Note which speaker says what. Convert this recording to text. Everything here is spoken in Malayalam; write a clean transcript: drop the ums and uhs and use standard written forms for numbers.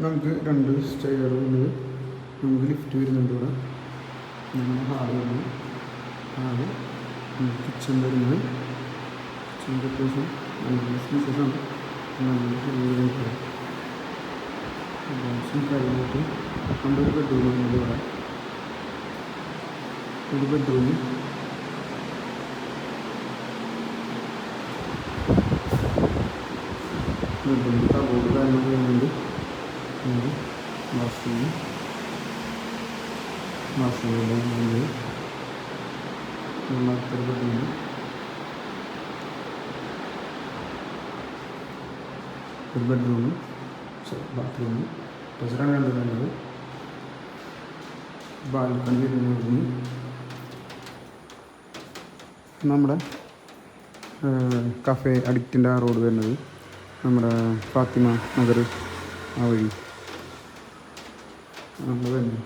Speaker 1: നമുക്ക് 2 സ്റ്റെയർ വരുന്നത്, നമുക്ക് ലിഫ്റ്റ് വരുന്നുണ്ട് ഇവിടെ. നമ്മുടെ ഹാള് വരുന്നത്, ഹാള് കിച്ചൺ വരുന്നത്. കിച്ചണിൻ്റെ അത്യാവശ്യം നല്ല സ്പീസസാണ്, നല്ല ചെറിയ അത്യാവശ്യം കാര്യമായിട്ട്. നല്ലൊരു ബെഡ്റൂം വരുന്നത് ഇവിടെ. ഒരു ബെഡ്റൂം, ബെഡ്റൂമിൽ കബോർഡ് കാര്യങ്ങൾ വരുന്നുണ്ട്. ബാത്റൂം വരുന്നത് അടുത്തൊരു ബെഡ്റൂം, ഒരു ബെഡ്റൂം, ബാത്റൂം, ടെറസിലാണ് കണ്ടുവരുന്നത്. ബാൽക്കണി വരുന്നത് നമ്മുടെ കഫേ അഡിക്റ്റിൻ്റെ ആ റോഡ് വരുന്നത്, നമ്മുടെ ഫാത്തിമ നഗർ ആ വഴി നമ്മൾ വരുന്നത്.